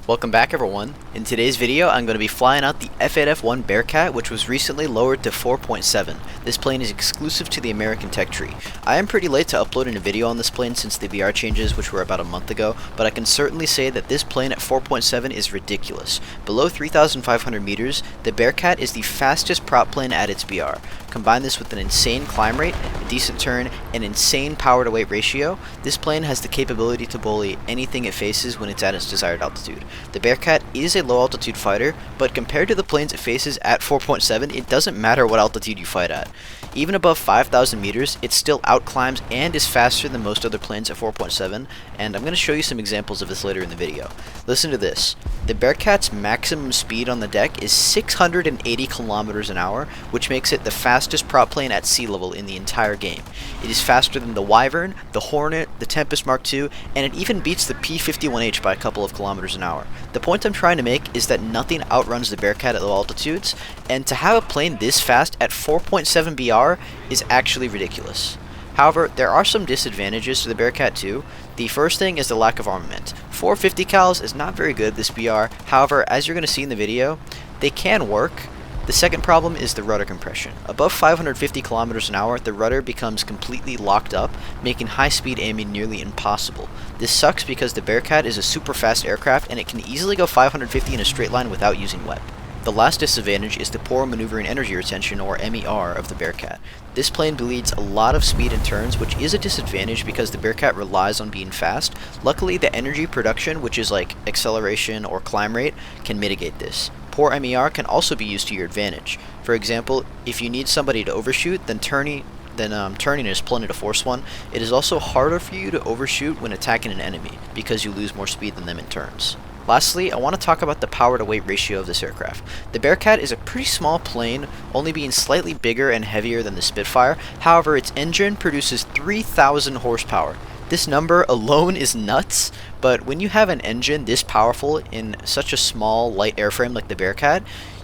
Welcome back everyone. In today's video I'm going to be flying out the F8F-1 Bearcat, which was recently lowered to 4.7. This plane is exclusive to the American tech tree. I am pretty late to uploading a video on this plane since the VR changes, which were about a month ago, but I can certainly say that this plane at 4.7 is ridiculous. Below 3,500 meters, the Bearcat is the fastest prop plane at its BR. Combine this with an insane climb rate, a decent turn, and insane power to weight ratio, this plane has the capability to bully anything it faces when it's at its desired altitude. The Bearcat is a low altitude fighter, but compared to the planes it faces at 4.7, it doesn't matter what altitude you fight at. Even above 5,000 meters, it still outclimbs and is faster than most other planes at 4.7, and I'm going to show you some examples of this later in the video. Listen to this. The Bearcat's maximum speed on the deck is 680 kilometers an hour, which makes it the fastest prop plane at sea level in the entire game. It is faster than the Wyvern, the Hornet, the Tempest Mark II, and it even beats the P-51H by a couple of kilometers an hour. The point I'm trying to make is that nothing outruns the Bearcat at low altitudes, and to have a plane this fast at 4.7 BR is actually ridiculous. However, there are some disadvantages to the Bearcat too. The first thing is the lack of armament. 450 cals is not very good at this BR, however, as you're going to see in the video, they can work, The second problem is the rudder compression. Above 550 kilometers an hour, the rudder becomes completely locked up, making high-speed aiming nearly impossible. This sucks because the Bearcat is a super fast aircraft and it can easily go 550 in a straight line without using WEP. The last disadvantage is the poor maneuvering energy retention, or MER, of the Bearcat. This plane bleeds a lot of speed in turns, which is a disadvantage because the Bearcat relies on being fast. Luckily, the energy production, which is like acceleration or climb rate, can mitigate this. Poor MER can also be used to your advantage. For example, if you need somebody to overshoot, then turning is plenty to force one. It is also harder for you to overshoot when attacking an enemy, because you lose more speed than them in turns. Lastly, I want to talk about the power to weight ratio of this aircraft. The Bearcat is a pretty small plane, only being slightly bigger and heavier than the Spitfire. However, its engine produces 3,000 horsepower. This number alone is nuts, but when you have an engine this powerful in such a small, light airframe like the Bearcat,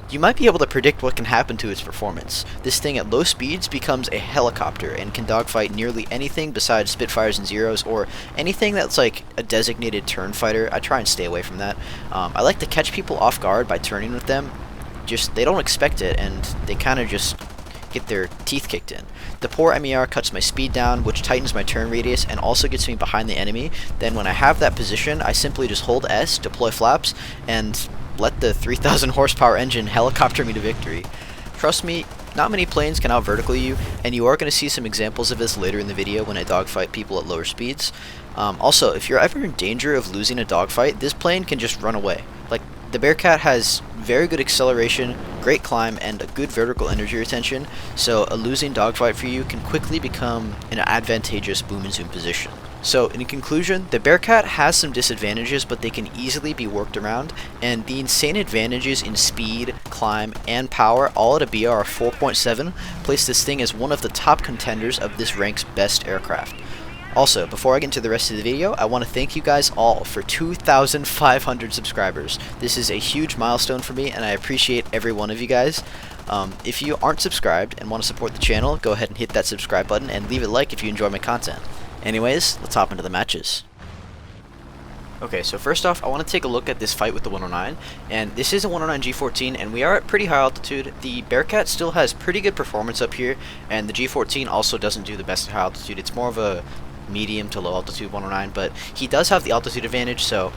you might be able to predict what can happen to its performance. This thing at low speeds becomes a helicopter and can dogfight nearly anything besides Spitfires and Zeros, or anything that's like a designated turn fighter. I try and stay away from that. I like to catch people off guard by turning with them. They don't expect it, and they kind of just get their teeth kicked in. The poor MER cuts my speed down, which tightens my turn radius and also gets me behind the enemy. Then when I have that position, I simply just hold S, deploy flaps, and let the 3,000 horsepower engine helicopter me to victory. Trust me, not many planes can out vertical you, and you are going to see some examples of this later in the video when I dogfight people at lower speeds. Also, if you're ever in danger of losing a dogfight, this plane can just run away. Like, the Bearcat has very good acceleration, great climb, and a good vertical energy retention, so a losing dogfight for you can quickly become an advantageous boom and zoom position. So, in conclusion, the Bearcat has some disadvantages, but they can easily be worked around, and the insane advantages in speed, climb, and power, all at a BR of 4.7, place this thing as one of the top contenders of this rank's best aircraft. Also, before I get into the rest of the video, I want to thank you guys all for 2,500 subscribers. This is a huge milestone for me, and I appreciate every one of you guys. If you aren't subscribed and want to support the channel, go ahead and hit that subscribe button and leave a like if you enjoy my content. Anyways, let's hop into the matches. Okay, so first off, I want to take a look at this fight with the 109, and this is a 109 G14, and we are at pretty high altitude. The Bearcat still has pretty good performance up here, and the G14 also doesn't do the best at high altitude. It's more of a medium to low altitude 109, but he does have the altitude advantage, so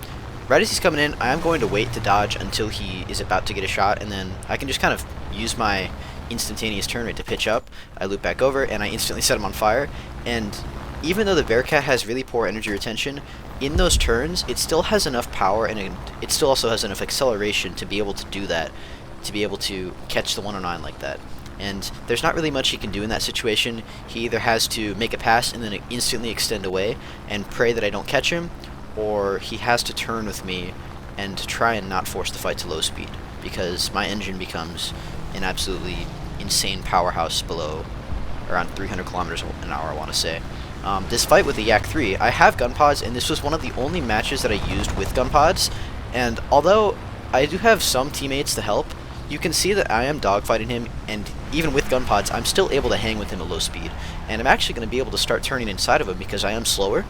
right as he's coming in, I am going to wait to dodge until he is about to get a shot, and then I can just kind of use my instantaneous turn rate to pitch up. I loop back over, and I instantly set him on fire, and even though the Bearcat has really poor energy retention, in those turns, it still has enough power, and it still also has enough acceleration to be able to do that, to be able to catch the 109 like that. And there's not really much he can do in that situation. He either has to make a pass and then instantly extend away and pray that I don't catch him, or he has to turn with me and try and not force the fight to low speed, because my engine becomes an absolutely insane powerhouse below around 300 kilometers an hour, I want to say. This fight with the Yak 3, I have gun pods, and this was one of the only matches that I used with gun pods, and although I do have some teammates to help, you can see that I am dogfighting him, and even with gun pods, I'm still able to hang with him at low speed, and I'm actually going to be able to start turning inside of him because I am slower,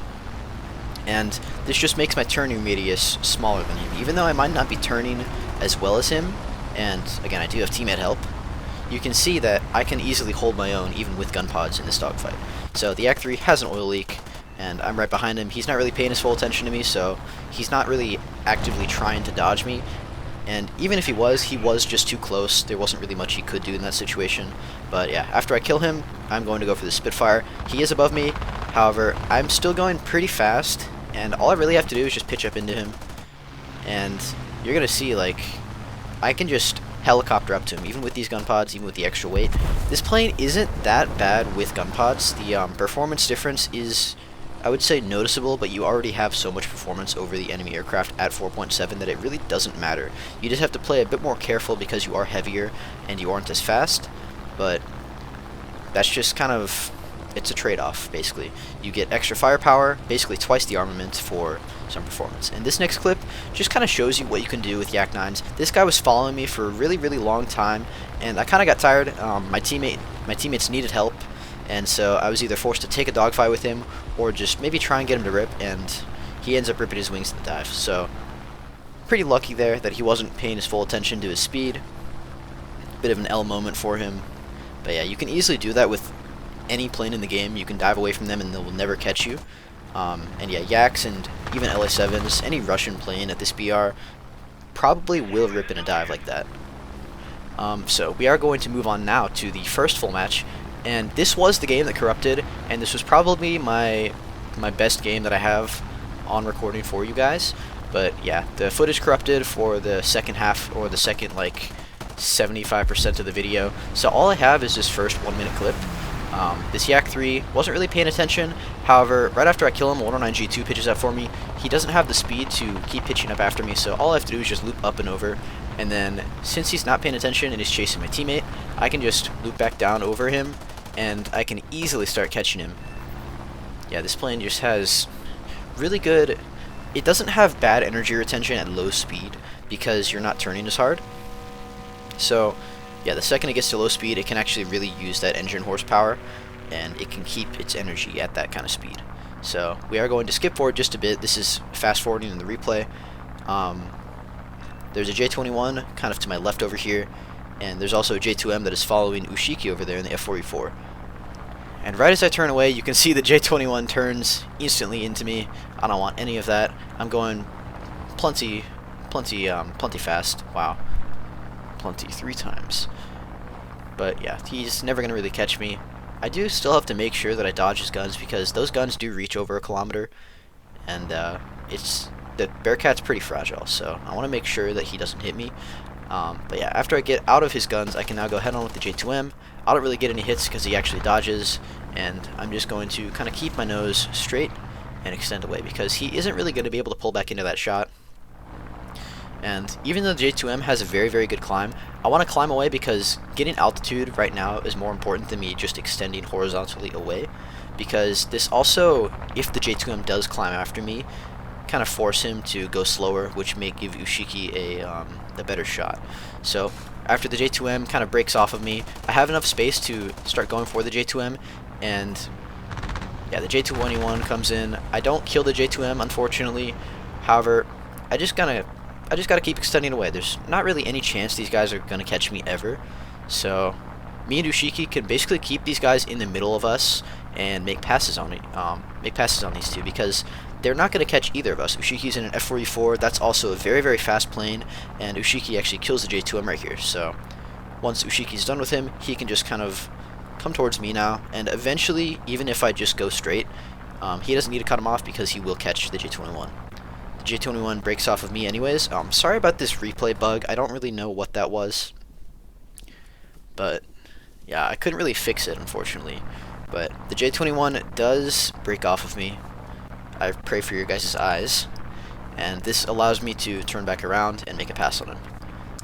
and this just makes my turning radius smaller than him. Even though I might not be turning as well as him, and again, I do have teammate help, you can see that I can easily hold my own even with gun pods in this dogfight. So the Yak 3 has an oil leak, and I'm right behind him. He's not really paying his full attention to me, so he's not really actively trying to dodge me. And even if he was just too close. There wasn't really much he could do in that situation. But yeah, after I kill him, I'm going to go for the Spitfire. He is above me, however, I'm still going pretty fast, and all I really have to do is just pitch up into him. And you're going to see, like, I can just helicopter up to him, even with these gun pods, even with the extra weight. This plane isn't that bad with gun pods. The performance difference is, I would say, noticeable, but you already have so much performance over the enemy aircraft at 4.7 that it really doesn't matter. You just have to play a bit more careful because you are heavier and you aren't as fast, but that's just kind of, it's a trade-off, basically. You get extra firepower, basically twice the armament for some performance. And this next clip just kind of shows you what you can do with Yak 9s. This guy was following me for a really, really long time, and I kind of got tired. My teammates needed help, and so I was either forced to take a dogfight with him or just maybe try and get him to rip, and he ends up ripping his wings in the dive. So pretty lucky there that he wasn't paying his full attention to his speed. bit of an L moment for him. But yeah, you can easily do that with any plane in the game. You can dive away from them and they will never catch you. And yeah, Yaks and even LA7s, any Russian plane at this BR probably will rip in a dive like that. So we are going to move on now to the first full match, and this was the game that corrupted, and this was probably my best game that I have on recording for you guys. But yeah, the footage corrupted for the second half, or the second like 75% of the video. So all I have is this first 1 minute clip. This Yak 3 wasn't really paying attention. However, right after I kill him, 109G2 pitches up for me. He doesn't have the speed to keep pitching up after me, so all I have to do is just loop up and over. And then, since he's not paying attention and he's chasing my teammate, I can just loop back down over him, and I can easily start catching him. Yeah, this plane just has really good... It doesn't have bad energy retention at low speed, because you're not turning as hard. So, yeah, the second it gets to low speed, it can actually really use that engine horsepower, and it can keep its energy at that kind of speed. So, we are going to skip forward just a bit. This is fast forwarding in the replay. There's a J21 kind of to my left over here, and there's also a J2M that is following Ushiki over there in the F4E4. And right as I turn away, you can see the J21 turns instantly into me. I don't want any of that. I'm going plenty fast. Wow. Plenty 3 times. But yeah, he's never going to really catch me. I do still have to make sure that I dodge his guns, because those guns do reach over a kilometer, and the Bearcat's pretty fragile, so I want to make sure that he doesn't hit me. But yeah, after I get out of his guns, I can now go head on with the J2M. I don't really get any hits because he actually dodges, and I'm just going to kind of keep my nose straight and extend away, because he isn't really going to be able to pull back into that shot. And even though the J2M has a very, very good climb, I want to climb away, because getting altitude right now is more important than me just extending horizontally away, because this also, if the J2M does climb after me, kind of force him to go slower, which may give Ushiki a better shot. So after the J2M kind of breaks off of me, I have enough space to start going for the J2M, and yeah, the J221 comes in. I don't kill the J2M, unfortunately. However, I just gotta keep extending away. There's not really any chance these guys are gonna catch me ever. So me and Ushiki can basically keep these guys in the middle of us and make passes on these two, because they're not going to catch either of us. Ushiki's in an F4E4. That's also a very, very fast plane, and Ushiki actually kills the J2M right here. So once Ushiki's done with him, he can just kind of come towards me now, and eventually, even if I just go straight, he doesn't need to cut him off, because he will catch the J21. The J21 breaks off of me anyways. Sorry about this replay bug. I don't really know what that was, but yeah, I couldn't really fix it, unfortunately. But the J21 does break off of me. I pray for your guys' eyes, and this allows me to turn back around and make a pass on him.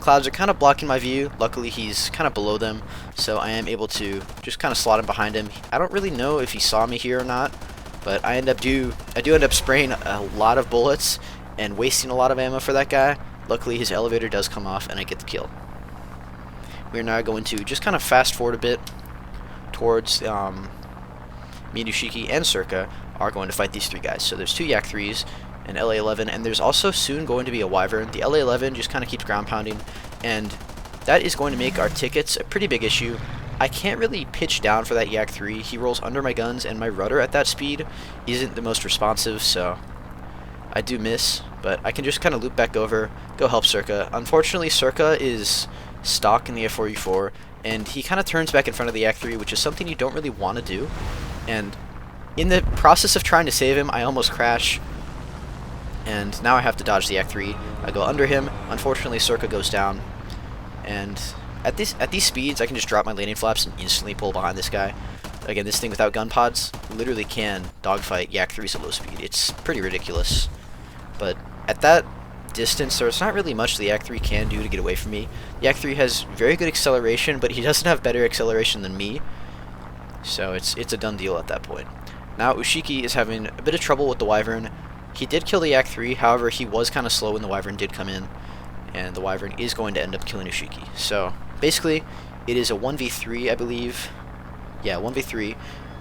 Clouds are kind of blocking my view. Luckily, he's kind of below them, so I am able to just kind of slot him behind him. I don't really know if he saw me here or not, but I do end up spraying a lot of bullets and wasting a lot of ammo for that guy. Luckily, his elevator does come off, and I get the kill. We're now going to just kind of fast forward a bit towards me and Ushiki and Circa are going to fight these 3 guys. So there's 2 Yak 3s, an LA11, and there's also soon going to be a Wyvern. The LA11 just kind of keeps ground pounding, and that is going to make our tickets a pretty big issue. I can't really pitch down for that Yak 3. He rolls under my guns, and my rudder at that speed isn't the most responsive, so I do miss, but I can just kind of loop back over, go help Circa. Unfortunately, Circa is stock in the F4E4, and he kind of turns back in front of the Yak 3, which is something you don't really want to do. And in the process of trying to save him, I almost crash, and now I have to dodge the Yak 3. I go under him. Unfortunately, Circa goes down, and at these speeds, I can just drop my landing flaps and instantly pull behind this guy. Again, this thing without gun pods literally can dogfight Yak 3s at low speed. It's pretty ridiculous. But at that distance, there's not really much the Yak 3 can do to get away from me. The Yak 3 has very good acceleration, but he doesn't have better acceleration than me. So it's a done deal at that point. Now Ushiki is having a bit of trouble with the Wyvern. He did kill the Yak 3, however he was kind of slow when the Wyvern did come in, and the Wyvern is going to end up killing Ushiki. So basically it is a 1v3, I believe. Yeah, 1v3,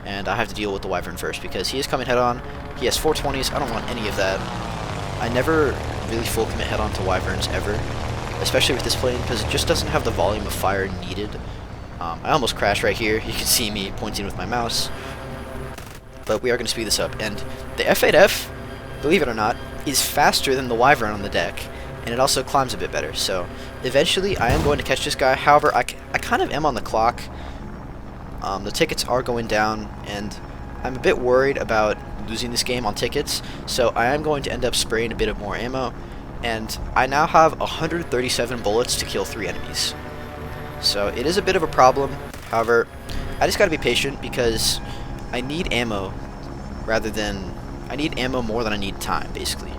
and I have to deal with the Wyvern first because he is coming head on. He has 420s. I don't want any of that. I never really full commit head on to Wyverns ever. especially with this plane, because it just doesn't have the volume of fire needed. I almost crashed right here. You can see me pointing with my mouse. But we are going to speed this up. And the F8F, believe it or not, is faster than the Wyvern on the deck. And it also climbs a bit better. So eventually I am going to catch this guy. However, I kind of am on the clock. The tickets are going down. And I'm a bit worried about losing this game on tickets. So I am going to end up spraying a bit of more ammo. And I now have 137 bullets to kill 3 enemies. So it is a bit of a problem. However, I just got to be patient because I need ammo I need ammo more than I need time, basically.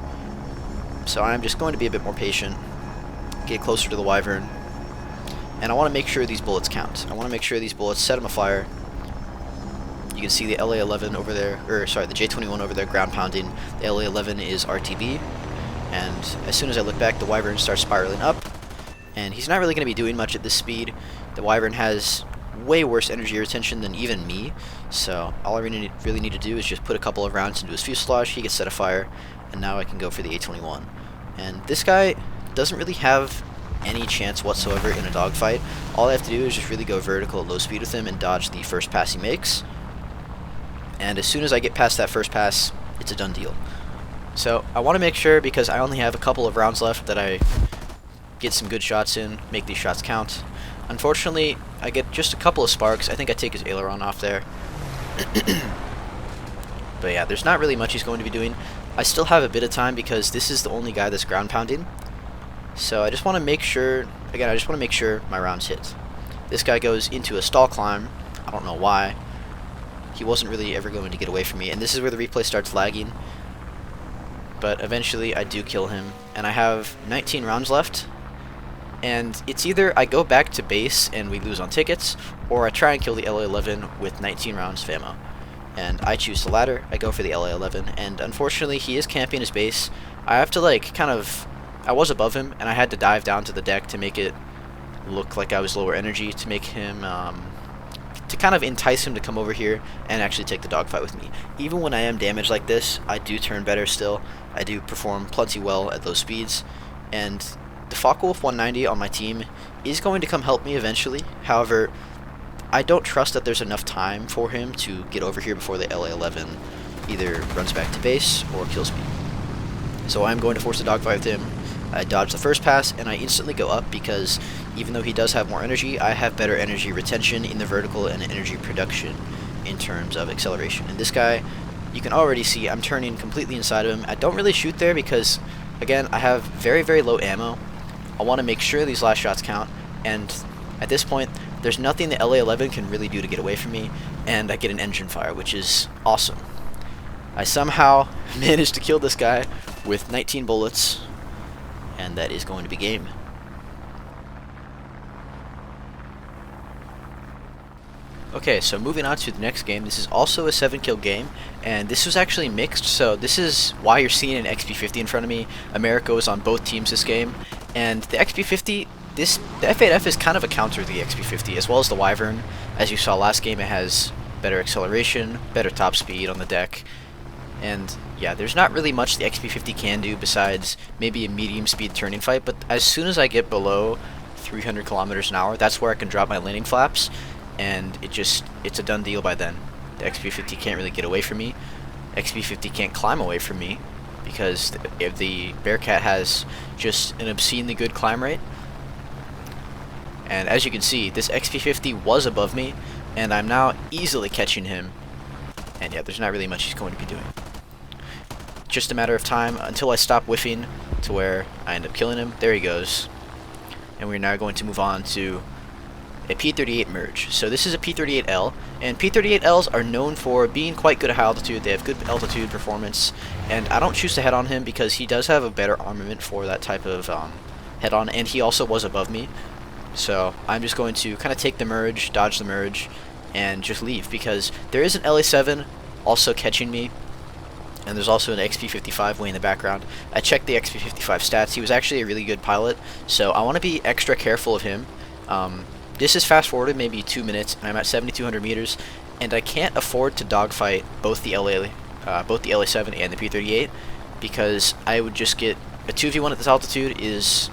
So I'm just going to be a bit more patient, get closer to the Wyvern, and I want to make sure these bullets count. I want to make sure these bullets set him afire. You can see the LA-11 over there, or sorry, the J-21 over there ground pounding. The LA-11 is RTB, and as soon as I look back, the Wyvern starts spiraling up. And he's not really going to be doing much at this speed. The Wyvern has way worse energy retention than even me, so all I really need to do is just put a couple of rounds into his fuselage, he gets set afire, and now I can go for the A-21. And this guy doesn't really have any chance whatsoever in a dogfight. All I have to do is just really go vertical at low speed with him and dodge the first pass he makes. And as soon as I get past that first pass, it's a done deal. So I want to make sure, because I only have a couple of rounds left, that I get some good shots in, make these shots count. Unfortunately, I get just a couple of sparks. I think I take his aileron off there. But yeah, there's not really much he's going to be doing. I still have a bit of time because this is the only guy that's ground pounding. So I just want to make sure, again, I just want to make sure my rounds hit. This guy goes into a stall climb. I don't know why. He wasn't really ever going to get away from me. And this is where the replay starts lagging. But eventually I do kill him. And I have 19 rounds left. And it's either I go back to base and we lose on tickets, or I try and kill the LA-11 with 19 rounds of ammo. And I choose the latter. I go for the LA-11, and unfortunately he is camping his base. I have to I was above him, and I had to dive down to the deck to make it look like I was lower energy, to make him, to kind of entice him to come over here and actually take the dogfight with me. Even when I am damaged like this, I do turn better still. I do perform plenty well at low speeds, and the Focke-Wulf 190 on my team is going to come help me eventually. However, I don't trust that there's enough time for him to get over here before the LA-11 either runs back to base or kills me. So I'm going to force a dogfight with him. I dodge the first pass, and I instantly go up because even though he does have more energy, I have better energy retention in the vertical and energy production in terms of acceleration. And this guy, you can already see I'm turning completely inside of him. I don't really shoot there because, again, I have very, very low ammo. I want to make sure these last shots count, and at this point, there's nothing the LA-11 can really do to get away from me, and I get an engine fire, which is awesome. I somehow managed to kill this guy with 19 bullets, and that is going to be game. Okay, so moving on to the next game. This is also a 7-kill game, and this was actually mixed, so this is why you're seeing an XP50 in front of me. America was on both teams this game, and the XP50, the F8F is kind of a counter to the XP50, as well as the Wyvern. As you saw last game, it has better acceleration, better top speed on the deck, and yeah, there's not really much the XP50 can do besides maybe a medium speed turning fight, but as soon as I get below 300 kilometers an hour, that's where I can drop my landing flaps, and it's a done deal by then. The XP50 can't really get away from me. XP50 can't climb away from me because the Bearcat has just an obscenely good climb rate. And as you can see, this XP50 was above me, and I'm now easily catching him. And yeah, there's not really much he's going to be doing. Just a matter of time until I stop whiffing to where I end up killing him. There he goes. And we're now going to move on to a P-38 merge. So this is a P-38L, and P-38Ls are known for being quite good at high altitude. They have good altitude performance, and I don't choose to head on him because he does have a better armament for that type of head on, and he also was above me. So I'm just going to kind of take the merge, dodge the merge, and just leave because there is an LA-7 also catching me, and there's also an XP-55 way in the background. I checked the XP-55 stats. He was actually a really good pilot, so I want to be extra careful of him. This is fast forwarded maybe 2 minutes, and I'm at 7,200 meters, and I can't afford to dogfight both the LA-7 and the P-38 because I would just get a 2v1 at this altitude is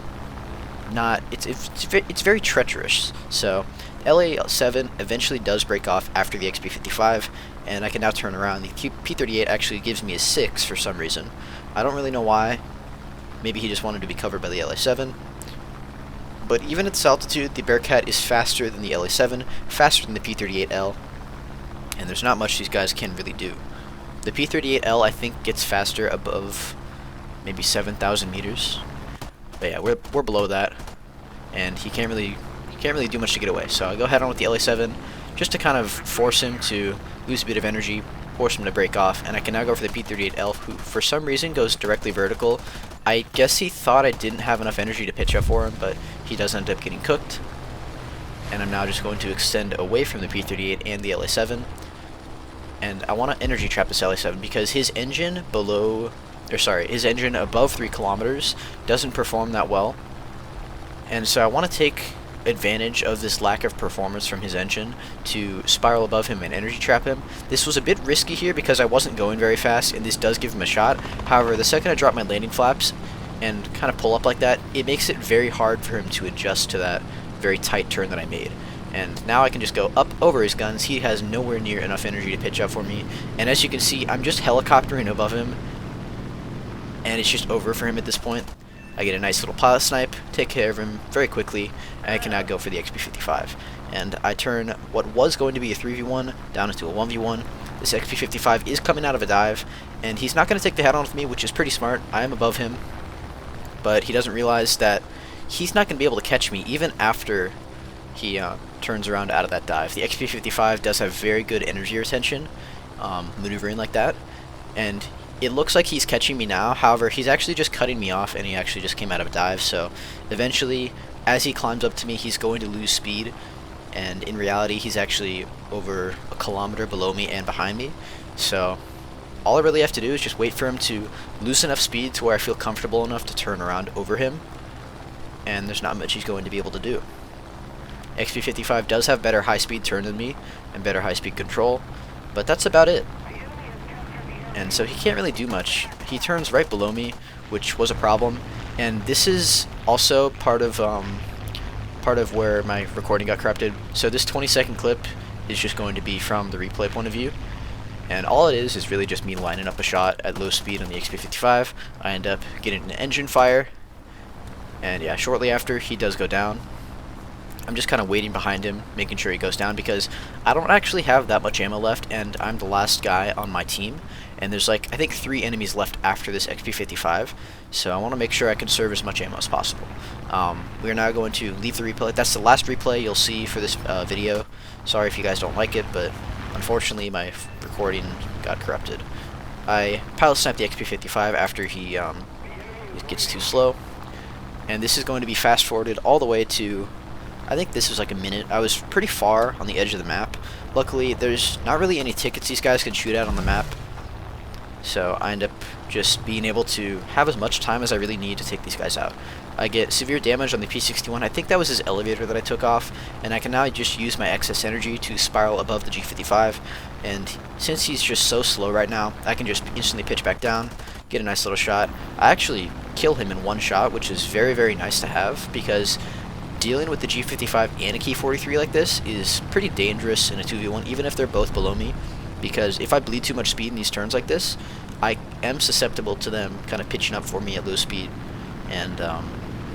not, it's very treacherous. So LA7 eventually does break off after the XP55, and I can now turn around. The P38 actually gives me a 6 for some reason. I don't really know why. Maybe he just wanted to be covered by the LA7. But even at this altitude, the Bearcat is faster than the LA7, faster than the P38L, and there's not much these guys can really do. The P38L, I think, gets faster above maybe 7,000 meters. But yeah, we're below that, and he can't really do much to get away. So I'll go head on with the LA7 just to kind of force him to lose a bit of energy, force him to break off, and I can now go for the P38L, who for some reason goes directly vertical. I guess he thought I didn't have enough energy to pitch up for him, but he does end up getting cooked. And I'm now just going to extend away from the P38 and the LA7. And I want to energy trap this LA7 because his engine his engine above 3 kilometers doesn't perform that well. And so I want to take advantage of this lack of performance from his engine to spiral above him and energy trap him. This was a bit risky here because I wasn't going very fast, and this does give him a shot. However, the second I drop my landing flaps and kind of pull up like that, it makes it very hard for him to adjust to that very tight turn that I made. And now I can just go up over his guns. He has nowhere near enough energy to pitch up for me, and as you can see, I'm just helicoptering above him, and it's just over for him at this point. I get a nice little pilot snipe, take care of him very quickly, and I can now go for the XP55. And I turn what was going to be a 3v1 down into a 1v1. This XP55 is coming out of a dive, and he's not going to take the head-on with me, which is pretty smart. I am above him, but he doesn't realize that he's not going to be able to catch me even after he turns around out of that dive. The XP55 does have very good energy retention, maneuvering like that, and it looks like he's catching me now. However, he's actually just cutting me off, and he actually just came out of a dive. So eventually, as he climbs up to me, he's going to lose speed, and in reality, he's actually over a kilometer below me and behind me. So all I really have to do is just wait for him to lose enough speed to where I feel comfortable enough to turn around over him, and there's not much he's going to be able to do. XP55 does have better high-speed turn than me and better high-speed control, but that's about it. And so he can't really do much. He turns right below me, which was a problem, and this is also part of where my recording got corrupted. So this 20-second clip is just going to be from the replay point of view, and all it is really just me lining up a shot at low speed on the XP55. I end up getting an engine fire, and yeah, shortly after he does go down. I'm just kind of waiting behind him, making sure he goes down, because I don't actually have that much ammo left, and I'm the last guy on my team, and there's like, I think 3 enemies left after this XP55, so I want to make sure I conserve as much ammo as possible. We are now going to leave the replay. That's the last replay you'll see for this video. Sorry if you guys don't like it, but unfortunately my recording got corrupted. I pilot sniped the XP55 after he it gets too slow, and this is going to be fast forwarded all the way to, I think this was like a minute. I was pretty far on the edge of the map. Luckily, there's not really any tickets these guys can shoot at on the map, so I end up just being able to have as much time as I really need to take these guys out. I get severe damage on the P61. I think that was his elevator that I took off, and I can now just use my excess energy to spiral above the G55, and since he's just so slow right now, I can just instantly pitch back down, get a nice little shot. I actually kill him in one shot, which is very, very nice to have, because dealing with the G55 and a Key 43 like this is pretty dangerous in a 2v1, even if they're both below me, because if I bleed too much speed in these turns like this, I am susceptible to them kind of pitching up for me at low speed and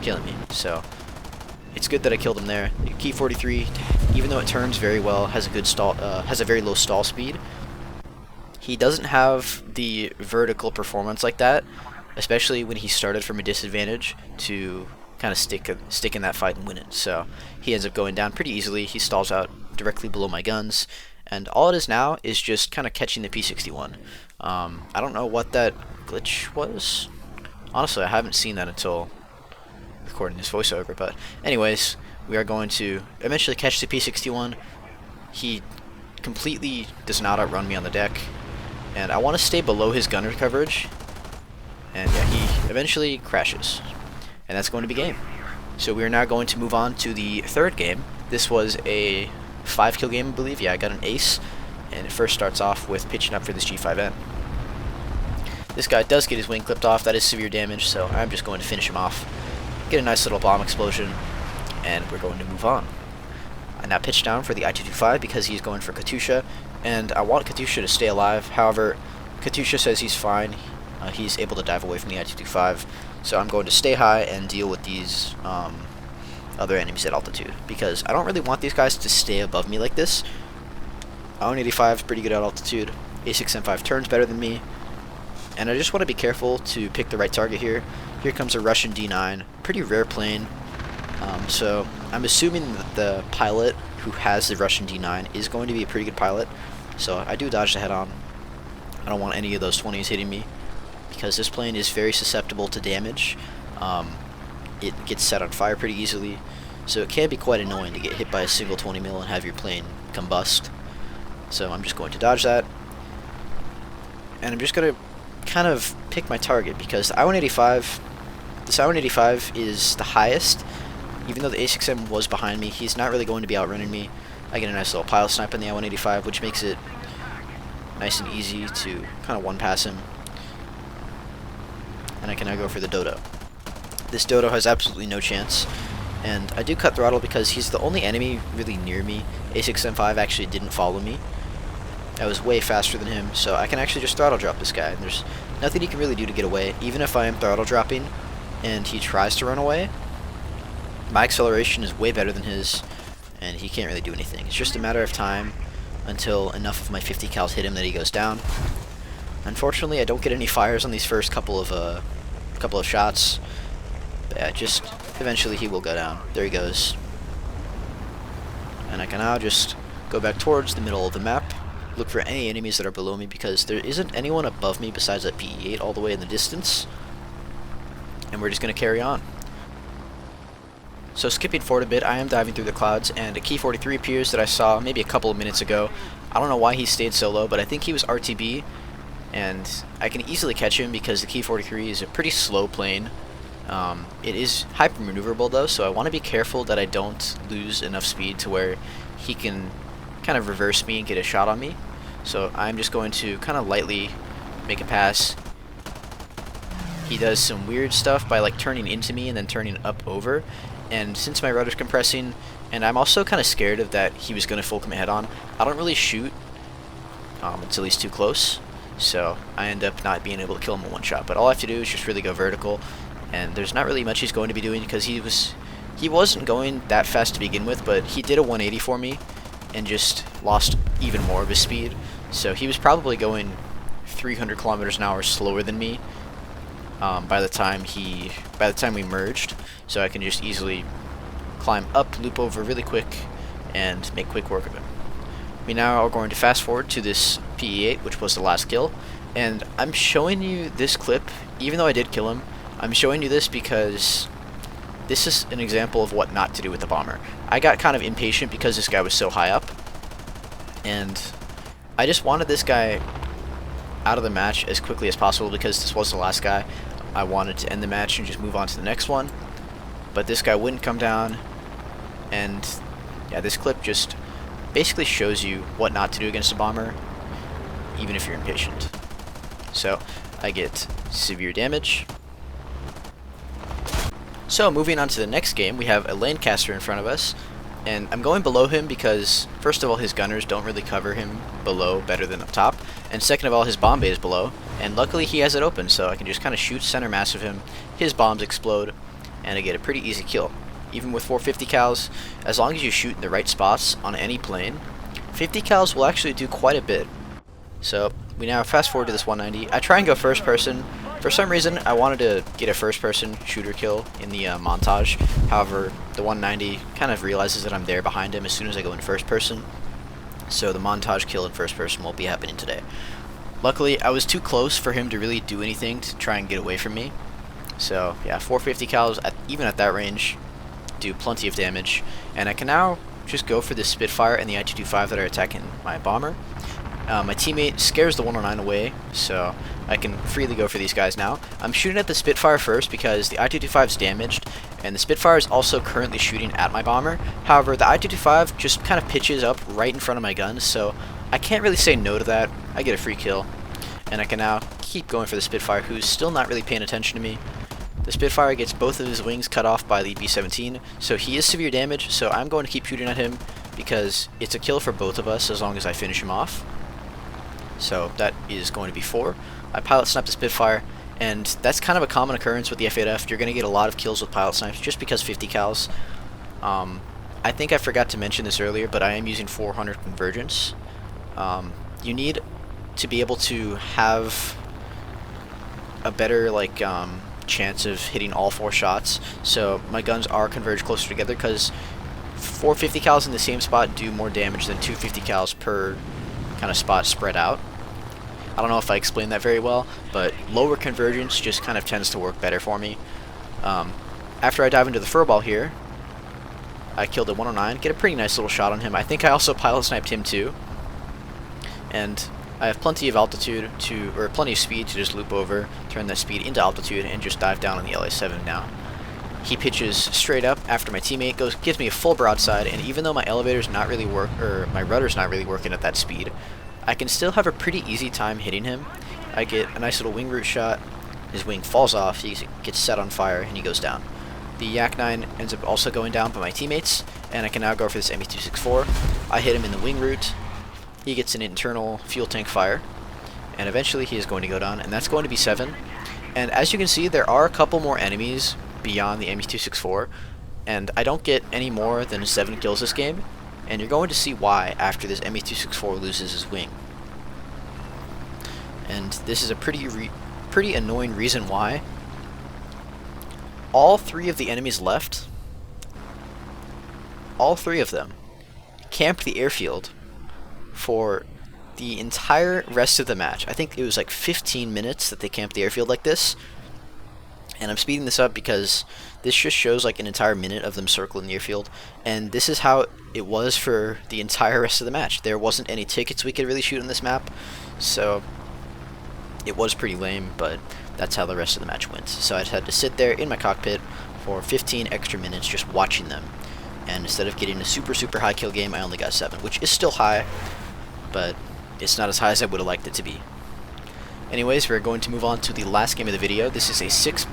killing me. So it's good that I killed him there. The Key 43, even though it turns very well, has a good stall, has a very low stall speed. He doesn't have the vertical performance like that, especially when he started from a disadvantage to kind of stick in that fight and win it. So he ends up going down pretty easily. He stalls out directly below my guns, and all it is now is just kind of catching the P61. I don't know what that glitch was. Honestly, I haven't seen that until recording this voiceover, but anyways, we are going to eventually catch the P61. He completely does not outrun me on the deck, and I want to stay below his gunner coverage, and yeah, he eventually crashes. And that's going to be game. So we are now going to move on to the third game. This was a 5-kill game, I believe. Yeah, I got an ace, and it first starts off with pitching up for this G5N. This guy does get his wing clipped off. That is severe damage, so I'm just going to finish him off. get a nice little bomb explosion, and we're going to move on. I now pitch down for the I-225 because he's going for Katusha, and I want Katusha to stay alive. However, Katusha says he's fine. He's able to dive away from the I-225, so I'm going to stay high and deal with these other enemies at altitude, because I don't really want these guys to stay above me like this. I-185 is pretty good at altitude. A6M5 turns better than me, and I just want to be careful to pick the right target here. Here comes a Russian D9, pretty rare plane, so I'm assuming that the pilot who has the Russian D9 is going to be a pretty good pilot, so I do dodge the head-on. I don't want any of those 20s hitting me, because this plane is very susceptible to damage. It gets set on fire pretty easily, so it can be quite annoying to get hit by a single 20 mil and have your plane combust. So I'm just going to dodge that, and I'm just going to kind of pick my target, because the I-185, this I-185 is the highest. Even though the A6M was behind me, he's not really going to be outrunning me. I get a nice little pile snipe on the I-185, which makes it nice and easy to kind of one-pass him. And I can now go for the Dodo. This Dodo has absolutely no chance, and I do cut throttle because he's the only enemy really near me. A6M5 actually didn't follow me. I was way faster than him, so I can actually just throttle drop this guy, and there's nothing he can really do to get away. Even if I am throttle dropping and he tries to run away, my acceleration is way better than his, and he can't really do anything. It's just a matter of time until enough of my 50 cals hit him that he goes down. Unfortunately, I don't get any fires on these first couple of shots. But yeah, just eventually he will go down. There he goes. And I can now just go back towards the middle of the map, look for any enemies that are below me, because there isn't anyone above me besides that PE-8 all the way in the distance. And we're just going to carry on. So skipping forward a bit, I am diving through the clouds, and a Key 43 appears that I saw maybe a couple of minutes ago. I don't know why he stayed so low, but I think he was RTB, and I can easily catch him because the Key 43 is a pretty slow plane. It is hyper maneuverable though, so I want to be careful that I don't lose enough speed to where he can kind of reverse me and get a shot on me. So I'm just going to kind of lightly make a pass. He does some weird stuff by like turning into me and then turning up over, and since my rudder's compressing, and I'm also kind of scared of that he was going to full commit head on, I don't really shoot until he's too close, so I end up not being able to kill him in one shot. But all I have to do is just really go vertical, and there's not really much he's going to be doing because he wasn't going that fast to begin with, but he did a 180 for me and just lost even more of his speed. So he was probably going 300 kilometers an hour slower than me by the time we merged. So I can just easily climb up, loop over really quick, and make quick work of him. We now are going to fast forward to this PE-8, which was the last kill, and I'm showing you this clip, even though I did kill him. I'm showing you this because this is an example of what not to do with the bomber. I got kind of impatient because this guy was so high up, and I just wanted this guy out of the match as quickly as possible because this was the last guy. I wanted to end the match and just move on to the next one, but this guy wouldn't come down, and yeah, this clip just basically shows you what not to do against a bomber, even if you're impatient. So I get severe damage. So moving on to the next game, we have a Lancaster in front of us, and I'm going below him because first of all his gunners don't really cover him below better than up top, and second of all his bomb bay is below, and luckily he has it open, so I can just kind of shoot center mass of him, his bombs explode, and I get a pretty easy kill. Even with 450 cals, as long as you shoot in the right spots on any plane, 50 cals will actually do quite a bit. So we now fast forward to this 190. I try and go first person. For some reason, I wanted to get a first person shooter kill in the montage. However, the 190 kind of realizes that I'm there behind him as soon as I go in first person. So the montage kill in first person won't be happening today. Luckily, I was too close for him to really do anything to try and get away from me. So yeah, 450 cals, even at that range, do plenty of damage. And I can now just go for the Spitfire and the I-225 that are attacking my bomber. My teammate scares the 109 away, so I can freely go for these guys now. I'm shooting at the Spitfire first because the I-225 is damaged, and the Spitfire is also currently shooting at my bomber. However, the I-225 just kind of pitches up right in front of my gun, so I can't really say no to that. I get a free kill, and I can now keep going for the Spitfire, who's still not really paying attention to me. The Spitfire gets both of his wings cut off by the B-17, so he is severe damage, so I'm going to keep shooting at him because it's a kill for both of us as long as I finish him off. So that is going to be 4. I pilot snipe the Spitfire, and that's kind of a common occurrence with the F8F. You're going to get a lot of kills with pilot snipes just because 50 cals. I think I forgot to mention this earlier, but I am using 400 Convergence. You need to be able to have a better chance of hitting all 4 shots, so my guns are converged closer together because 4 50 cals in the same spot do more damage than 2 50 cals per kind of spot spread out. I don't know if I explained that very well, but lower convergence just kind of tends to work better for me. After I dive into the furball here, I killed a 109, get a pretty nice little shot on him. I think I also pilot sniped him too, and I have plenty of altitude or plenty of speed to just loop over, turn that speed into altitude, and just dive down on the LA7 now. He pitches straight up after my teammate gives me a full broadside, and even though my elevator's not really my rudder's not really working at that speed, I can still have a pretty easy time hitting him. I get a nice little wing root shot, his wing falls off, he gets set on fire, and he goes down. The Yak 9 ends up also going down by my teammates, and I can now go for this ME264. I hit him in the wing root, he gets an internal fuel tank fire, and eventually he is going to go down, and that's going to be 7. And as you can see, there are a couple more enemies beyond the ME264, and I don't get any more than 7 kills this game, and you're going to see why after this ME264 loses his wing. And this is a pretty annoying reason why. All 3 of the enemies left, all 3 of them, camped the airfield for the entire rest of the match. I think it was like 15 minutes that they camped the airfield like this. And I'm speeding this up because this just shows like an entire minute of them circling the airfield. And this is how it was for the entire rest of the match. There wasn't any tickets we could really shoot on this map, so it was pretty lame, but that's how the rest of the match went. So I just had to sit there in my cockpit for 15 extra minutes just watching them. And instead of getting a super high kill game, I only got 7, which is still high, but it's not as high as I would have liked it to be. Anyways, we're going to move on to the last game of the video. This is a 6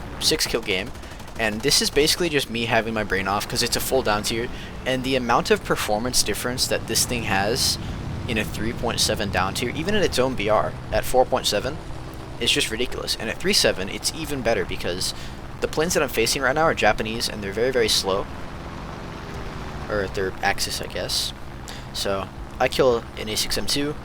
kill game, and this is basically just me having my brain off because it's a full down tier, and the amount of performance difference that this thing has in a 3.7 down tier, even in its own BR at 4.7, is just ridiculous. And at 3.7, it's even better because the planes that I'm facing right now are Japanese, and they're very slow, or at their axis, I guess. So I kill an A6M2.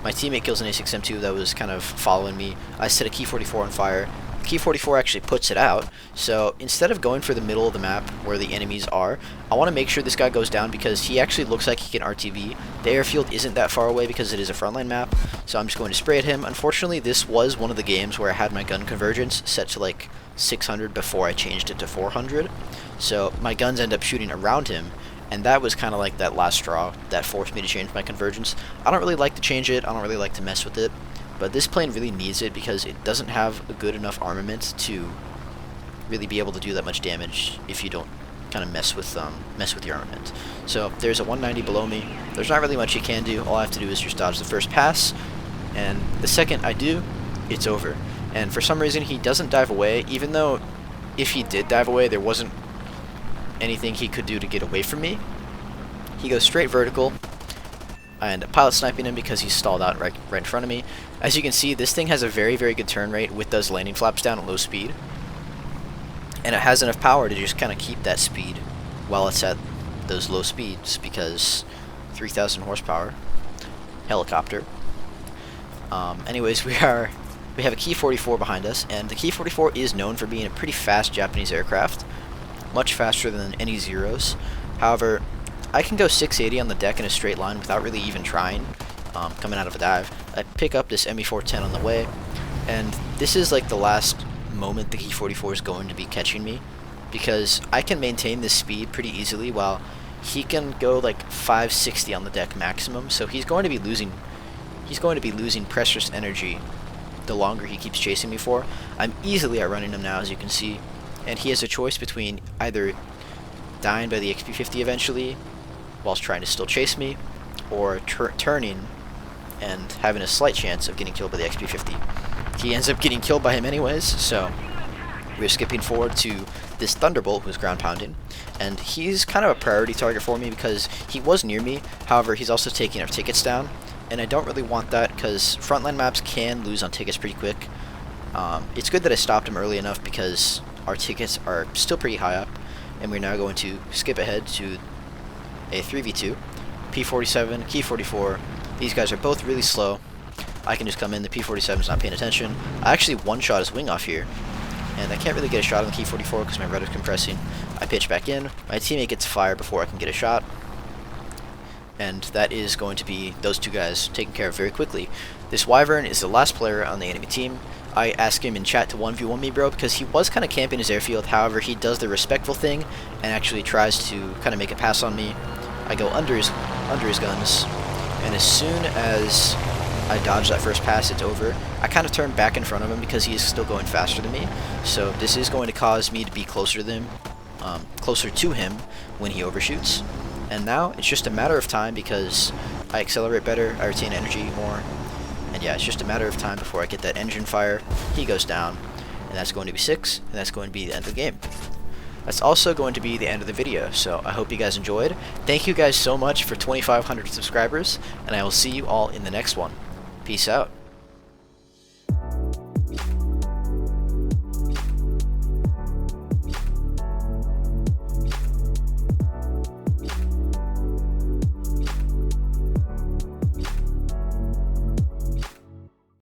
My teammate kills an A6M2 that was kind of following me. I set a Key 44 on fire. Key 44 actually puts it out, so instead of going for the middle of the map where the enemies are, I want to make sure this guy goes down because he actually looks like he can RTV. The airfield isn't that far away because it is a frontline map, so I'm just going to spray at him. Unfortunately, this was one of the games where I had my gun convergence set to like 600 before I changed it to 400, so my guns end up shooting around him, and that was kind of like that last straw that forced me to change my convergence. I don't really like to change it, I don't really like to mess with it, but this plane really needs it because it doesn't have a good enough armament to really be able to do that much damage if you don't kind of mess with your armament. So there's a 190 below me. There's not really much you can do. All I have to do is just dodge the first pass, and the second I do, it's over. And for some reason he doesn't dive away, even though if he did dive away there wasn't anything he could do to get away from me. He goes straight vertical. I end up pilot sniping him because he's stalled out right in front of me. As you can see, this thing has a very good turn rate with those landing flaps down at low speed, and it has enough power to just kind of keep that speed while it's at those low speeds because 3,000 horsepower helicopter. Anyways, we have a Key 44 behind us, and the Key 44 is known for being a pretty fast Japanese aircraft, much faster than any Zeros. However, I can go 680 on the deck in a straight line without really even trying, coming out of a dive. I pick up this ME410 on the way, and this is like the last moment the Key 44 is going to be catching me, because I can maintain this speed pretty easily while he can go like 560 on the deck maximum, so he's going to be losing precious energy the longer he keeps chasing me for. I'm easily outrunning him now, as you can see, and he has a choice between either dying by the XP50 eventually whilst trying to still chase me, or turning and having a slight chance of getting killed by the XP50. He ends up getting killed by him anyways, so We're skipping forward to this Thunderbolt who's ground pounding, and he's kind of a priority target for me because he was near me. However, he's also taking our tickets down, and I don't really want that because frontline maps can lose on tickets pretty quick. It's good that I stopped him early enough because our tickets are still pretty high up, and we're now going to skip ahead to a 3v2. P47, Key 44, these guys are both really slow. I can just come in, the P47 is not paying attention. I actually one-shot his wing off here, and I can't really get a shot on the Key 44 because my rudder's compressing. I pitch back in, my teammate gets fired before I can get a shot, and that is going to be those two guys taken care of very quickly. This Wyvern is the last player on the enemy team. I asked him in chat to 1v1 me, bro, because he was kind of camping his airfield. However, he does the respectful thing and actually tries to kind of make a pass on me. I go under his guns, and as soon as I dodge that first pass, it's over. I kind of turn back in front of him because he is still going faster than me, so this is going to cause me to be closer to him when he overshoots. And now it's just a matter of time because I accelerate better, I retain energy more, and yeah, it's just a matter of time before I get that engine fire. He goes down, and that's going to be 6, and that's going to be the end of the game. That's also going to be the end of the video, so I hope you guys enjoyed. Thank you guys so much for 2,500 subscribers, and I will see you all in the next one. Peace out.